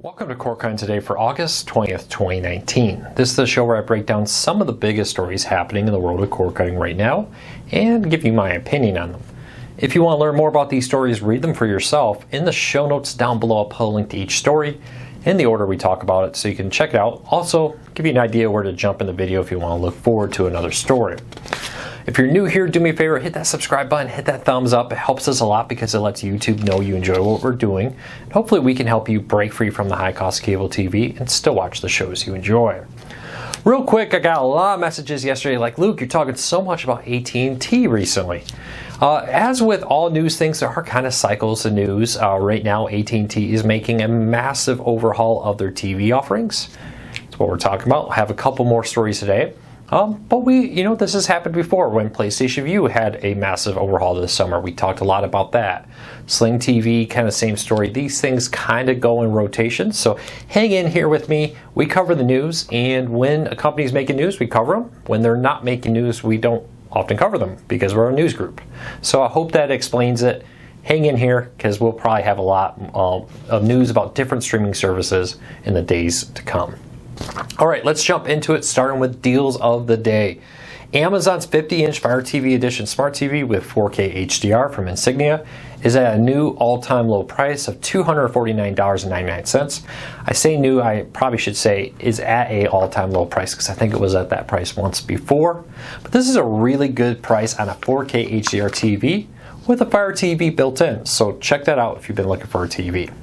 Welcome to CorkCon today for August 20th, 2019. This is the show where I break down some of the biggest stories happening in the world of cord cutting right now and give you my opinion on them. If you want to learn more about these stories, read them for yourself. In the show notes down below, I'll put a link to each story in the order we talk about it so you can check it out. Also, give you an idea where to jump in the video if you want to look forward to another story. If you're new here, do me a favor, hit that subscribe button, hit that thumbs up. It helps us a lot because it lets YouTube know you enjoy what we're doing. And hopefully we can help you break free from the high-cost cable TV and still watch the shows you enjoy. Real quick, I got a lot of messages yesterday like, Luke, you're talking so much about AT&T recently. As with all news things, there are kind of cycles of news. Right now, AT&T is making a massive overhaul of their TV offerings. That's what we're talking about. We'll have a couple more stories today. But this has happened before when PlayStation Vue had a massive overhaul this summer. We talked a lot about that. Sling TV, kind of same story. These things kind of go in rotation. So hang in here with me. We cover the news, and when a company's making news, we cover them. When they're not making news, we don't often cover them because we're a news group. So I hope that explains it. Hang in here because we'll probably have a lot of news about different streaming services in the days to come. All right, let's jump into it, starting with deals of the day. Amazon's 50-inch Fire TV Edition Smart TV with 4K HDR from Insignia is at a new all-time low price of $249.99. I say new, I probably should say is at a all-time low price because I think it was at that price once before. But this is a really good price on a 4K HDR TV with a Fire TV built in. So check that out if you've been looking for a TV.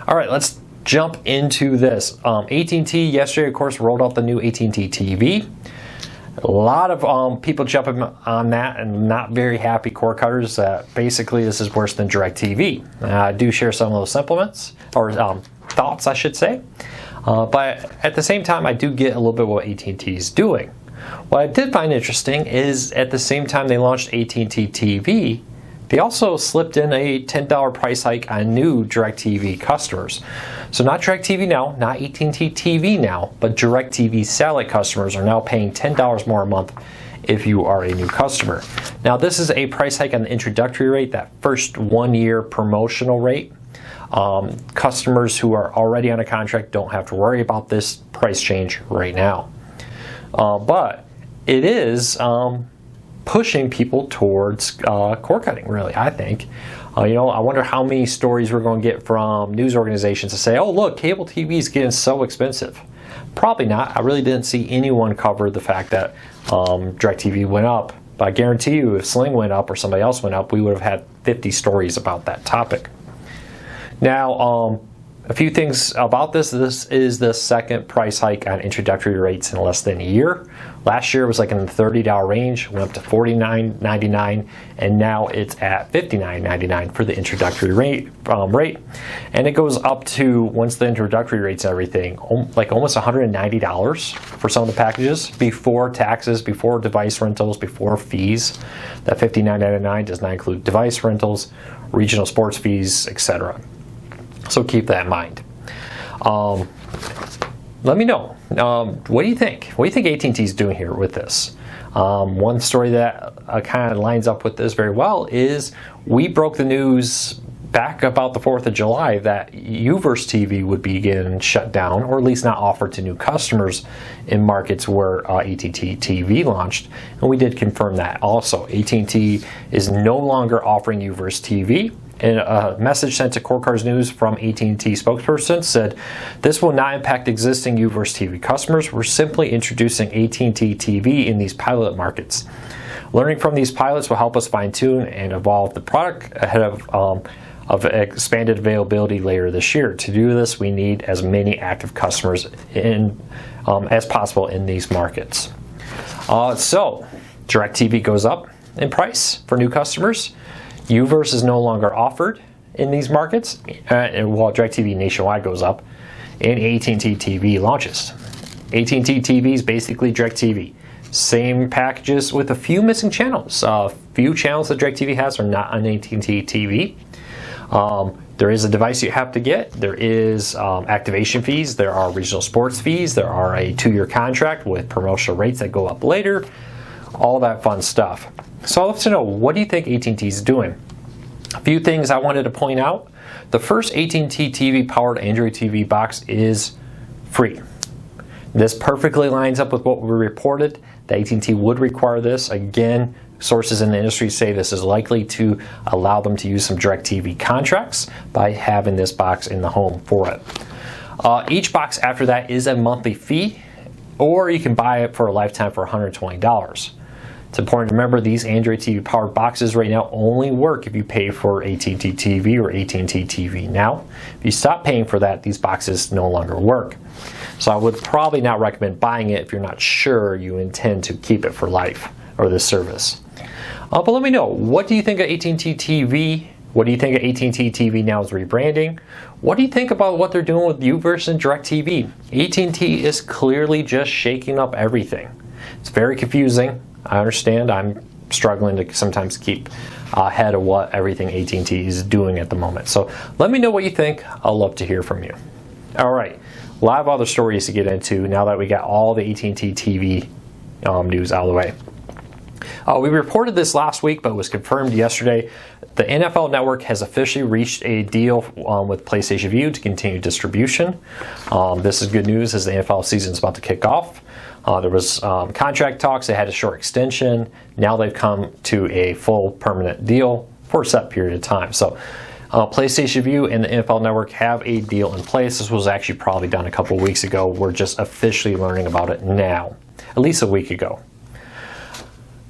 All right, let's jump into this. AT&T yesterday, of course, rolled out the new AT&T TV. A lot of people jumping on that and not very happy cord cutters. Basically, this is worse than DirecTV. I do share some of those sentiments, or thoughts, I should say. But at the same time, I do get a little bit what AT&T is doing. What I did find interesting is at the same time they launched AT&T TV, they also slipped in a $10 price hike on new DirecTV customers. So not DirecTV Now, not AT&T TV Now, but DirecTV satellite customers are now paying $10 more a month if you are a new customer. Now this is a price hike on the introductory rate, that first 1 year promotional rate. Customers who are already on a contract don't have to worry about this price change right now. But it is pushing people towards cord cutting, really, I think. I wonder how many stories we're going to get from news organizations to say, oh, look, cable TV is getting so expensive. Probably not. I really didn't see anyone cover the fact that DirecTV went up. But I guarantee you, if Sling went up or somebody else went up, we would have had 50 stories about that topic. Now, a few things about this. This is the second price hike on introductory rates in less than a year. Last year it was like in the $30 range, went up to $49.99, and now it's at $59.99 for the introductory rate. And it goes up to, once the introductory rates and everything, like almost $190 for some of the packages, before taxes, before device rentals, before fees. That $59.99 does not include device rentals, regional sports fees, etc. So keep that in mind. Let me know. What do you think? What do you think AT&T is doing here with this? One story that kind of lines up with this very well is we broke the news back about the 4th of July that Uverse TV would begin shut down, or at least not offered to new customers in markets where AT&T TV launched. And we did confirm that also. AT&T is no longer offering Uverse TV. And a message sent to CorkCars News from AT&T spokesperson said, this will not impact existing Uverse TV customers. We're simply introducing AT&T TV in these pilot markets. Learning from these pilots will help us fine-tune and evolve the product ahead of expanded availability later this year. To do this, we need as many active customers as possible in these markets. So, DirecTV goes up in price for new customers. Uverse is no longer offered in these markets, while DirecTV nationwide goes up, and AT&T TV launches. AT&T TV is basically DirecTV. Same packages with a few missing channels. Few channels that DirecTV has are not on AT&T TV. There is a device you have to get. There is activation fees. There are regional sports fees. There are a 2-year contract with promotional rates that go up later. All that fun stuff. So I'd love to know, what do you think AT&T is doing? A few things I wanted to point out. The first AT&T TV powered Android TV box is free. This perfectly lines up with what we reported. The AT&T would require this. Again, sources in the industry say this is likely to allow them to use some DirecTV contracts by having this box in the home for it. Each box after that is a monthly fee, or you can buy it for a lifetime for $120. It's important to remember these Android TV powered boxes right now only work if you pay for AT&T TV or AT&T TV Now. If you stop paying for that, these boxes no longer work. So I would probably not recommend buying it if you're not sure you intend to keep it for life or this service. But let me know, what do you think of AT&T TV? What do you think of AT&T TV Now's rebranding? What do you think about what they're doing with UVerse and DirecTV? AT&T is clearly just shaking up everything. It's very confusing. I understand. I'm struggling to sometimes keep ahead of what everything AT&T is doing at the moment. So let me know what you think. I'll love to hear from you. All right, a lot of other stories to get into now that we got all the AT&T TV news out of the way. We reported this last week, but it was confirmed yesterday. The NFL Network has officially reached a deal with PlayStation Vue to continue distribution. This is good news as the NFL season is about to kick off. There was contract talks. They had a short extension. Now they've come to a full permanent deal for a set period of time. So PlayStation Vue and the NFL Network have a deal in place. This was actually probably done a couple weeks ago. We're just officially learning about it now, at least a week ago.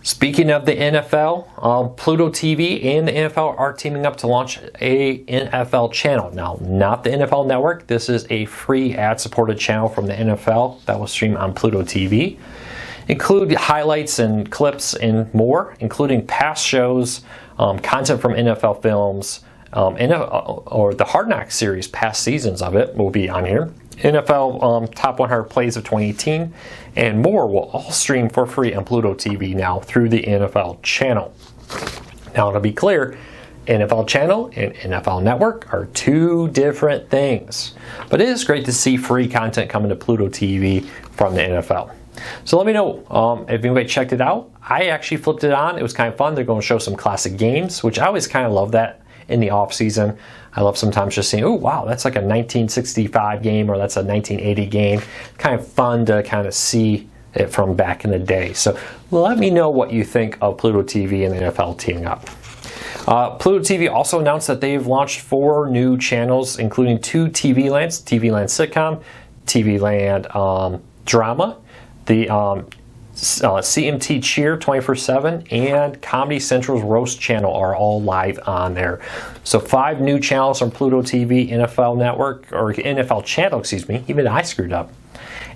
Speaking of the NFL, Pluto TV and the NFL are teaming up to launch a NFL channel. Now, not the NFL Network. This is a free ad-supported channel from the NFL that will stream on Pluto TV. Include highlights and clips and more, including past shows, content from NFL films, or the Hard Knocks series, past seasons of it will be on here. NFL Top 100 Plays of 2018 and more will all stream for free on Pluto TV now through the NFL channel. Now, to be clear, NFL channel and NFL Network are two different things, but it is great to see free content coming to Pluto TV from the NFL. So let me know if anybody checked it out. I actually flipped it on. It was kind of fun. They're going to show some classic games, which I always kind of love that in the off season. I love sometimes just seeing, oh wow, that's like a 1965 game or that's a 1980 game. Kind of fun to kind of see it from back in the day. So let me know what you think of Pluto TV and the NFL teaming up. Pluto TV also announced that they've launched 4 new channels, including 2 TV Lands, TV Land Sitcom, TV Land Drama, the CMT Cheer 24/7 and Comedy Central's Roast channel are all live on there. So 5 new channels from Pluto TV, NFL Network, or NFL channel, excuse me, even I screwed up.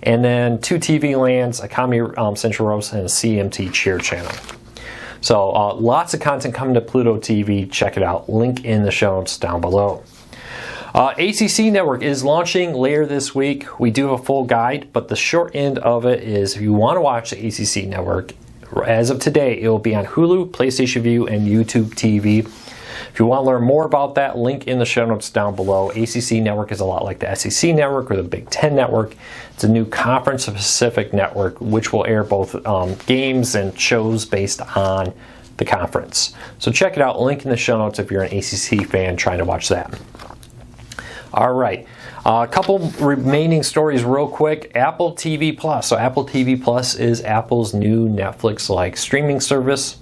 And then 2 TV Lands, a Comedy Central Roast, and a CMT Cheer channel. So lots of content coming to Pluto TV. Check it out. Link in the show notes down below. ACC Network is launching later this week. We do have a full guide, but the short end of it is if you want to watch the ACC Network, as of today, it will be on Hulu, PlayStation Vue, and YouTube TV. If you want to learn more about that, link in the show notes down below. ACC Network is a lot like the SEC Network or the Big Ten Network. It's a new conference-specific network which will air both games and shows based on the conference. So check it out. Link in the show notes if you're an ACC fan trying to watch that. All right, a couple remaining stories real quick. Apple TV Plus. So Apple TV Plus is Apple's new Netflix-like streaming service.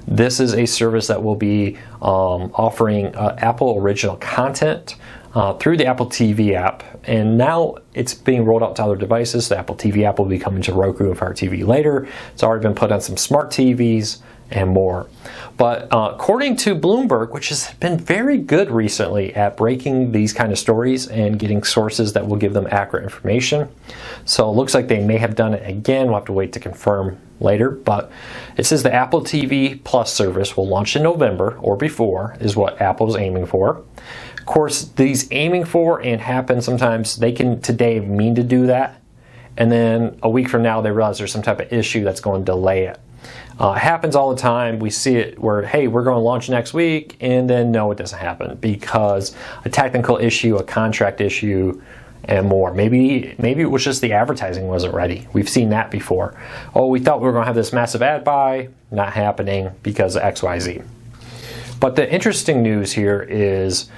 This is a service that will be offering Apple original content through the Apple TV app. And now it's being rolled out to other devices. The Apple TV app will be coming to Roku and Fire TV later. It's already been put on some smart TVs and more. But according to Bloomberg, which has been very good recently at breaking these kind of stories and getting sources that will give them accurate information. So it looks like they may have done it again. We'll have to wait to confirm later. But it says the Apple TV Plus service will launch in November or before is what Apple's aiming for. Of course, these aiming for and happen sometimes, they can today mean to do that. And then a week from now, they realize there's some type of issue that's going to delay it. It happens all the time. We see it where, hey, we're going to launch next week, and then no, it doesn't happen because a technical issue, a contract issue, and more. Maybe it was just the advertising wasn't ready. We've seen that before. Oh, we thought we were going to have this massive ad buy, not happening because of XYZ. But the interesting news here is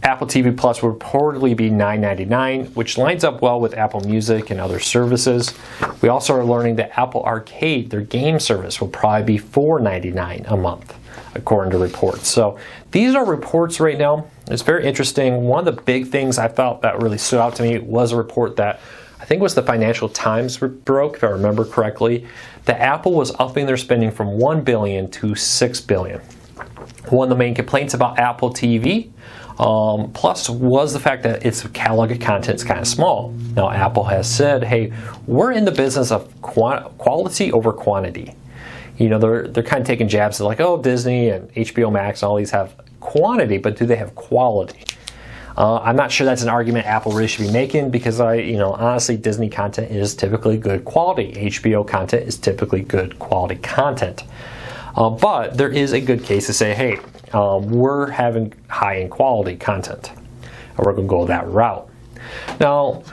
Apple TV Plus will reportedly be $9.99, which lines up well with Apple Music and other services. We also are learning that Apple Arcade, their game service, will probably be $4.99 a month, according to reports. So these are reports right now. It's very interesting. One of the big things I thought that really stood out to me was a report that I think was the Financial Times broke, if I remember correctly, that Apple was upping their spending from $1 billion to $6 billion. One of the main complaints about Apple TV Plus was the fact that its catalog of content is kind of small. Now, Apple has said, hey, we're in the business of quality over quantity. You know, they're kind of taking jabs at like, oh, Disney and HBO Max, all these have quantity, but do they have quality? I'm not sure that's an argument Apple really should be making, because honestly, Disney content is typically good quality. HBO content is typically good quality content. But there is a good case to say, hey, we're having high-end quality content, and we're going to go that route. Now,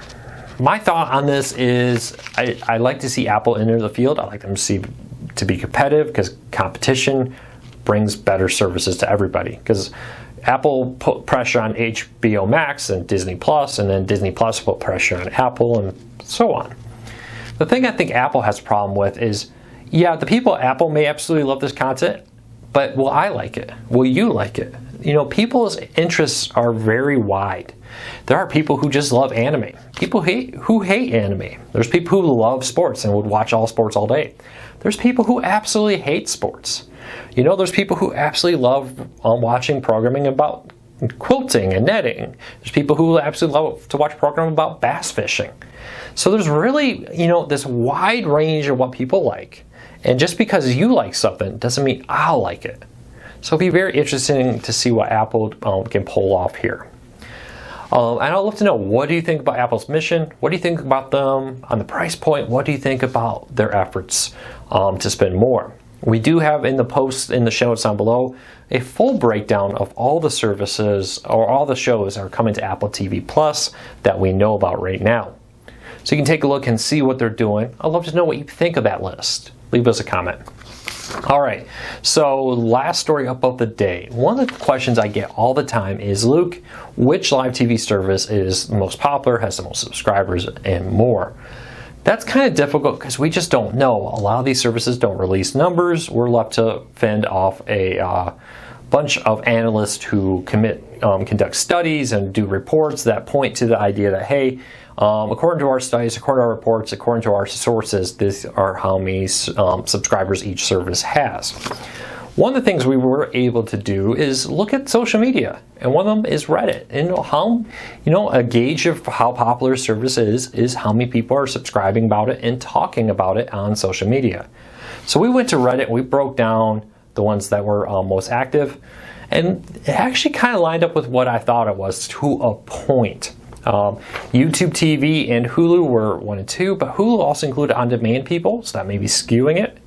my thought on this is I like to see Apple enter the field. I like them to be competitive, because competition brings better services to everybody. Because Apple put pressure on HBO Max and Disney Plus, and then Disney Plus put pressure on Apple, and so on. The thing I think Apple has a problem with is, yeah, the people at Apple may absolutely love this content, but will I like it? Will you like it? You know, people's interests are very wide. There are people who just love anime. People who hate anime. There's people who love sports and would watch all sports all day. There's people who absolutely hate sports. You know, there's people who absolutely love watching programming about quilting and netting. There's people who absolutely love to watch programming about bass fishing. So there's really, this wide range of what people like. And just because you like something doesn't mean I'll like it. So it'll be very interesting to see what Apple can pull off here. And I'd love to know, what do you think about Apple's mission? What do you think about them on the price point? What do you think about their efforts to spend more? We do have in the post in the show notes down below a full breakdown of all the services or all the shows that are coming to Apple TV Plus that we know about right now. So you can take a look and see what they're doing. I'd love to know what you think of that list. Leave us a comment. All right, so last story up of the day. One of the questions I get all the time is, Luke, which live TV service is the most popular, has the most subscribers, and more? That's kind of difficult because we just don't know. A lot of these services don't release numbers. We're left to fend off a bunch of analysts who conduct studies and do reports that point to the idea that, hey, according to our studies, according to our reports, according to our sources, these are how many subscribers each service has. One of the things we were able to do is look at social media, and one of them is Reddit. And a gauge of how popular a service is how many people are subscribing about it and talking about it on social media. So we went to Reddit and we broke down the ones that were most active, and it actually kind of lined up with what I thought it was to a point. YouTube TV and Hulu were 1 and 2, but Hulu also included on-demand people, so that may be skewing it.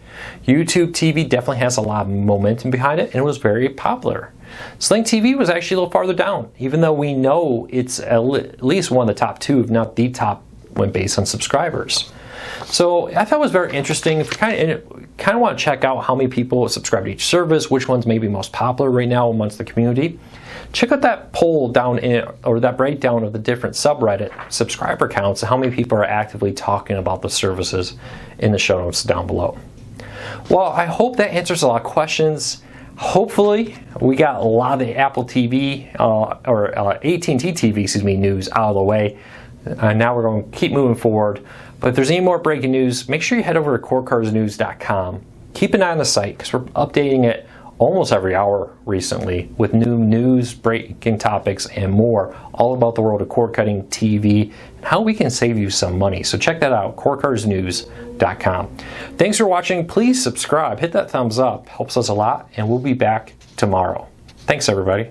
YouTube TV definitely has a lot of momentum behind it, and it was very popular. Sling TV was actually a little farther down, even though we know it's at least one of the top 2, if not the top, when based on subscribers. So I thought it was very interesting. If you kind of want to check out how many people subscribe to each service, which ones may be most popular right now amongst the community, check out that poll down or that breakdown of the different subreddit subscriber counts and how many people are actively talking about the services in the show notes down below. Well, I hope that answers a lot of questions. Hopefully, we got a lot of the Apple TV or AT&T TV, news out of the way. Now we're going to keep moving forward. But if there's any more breaking news, make sure you head over to corecarsnews.com. Keep an eye on the site because we're updating it almost every hour recently with new news, breaking topics, and more, all about the world of cord cutting TV and how we can save you some money. So check that out, corecarsnews.com. Thanks for watching. Please subscribe, hit that thumbs up, helps us a lot, and we'll be back tomorrow. Thanks, everybody.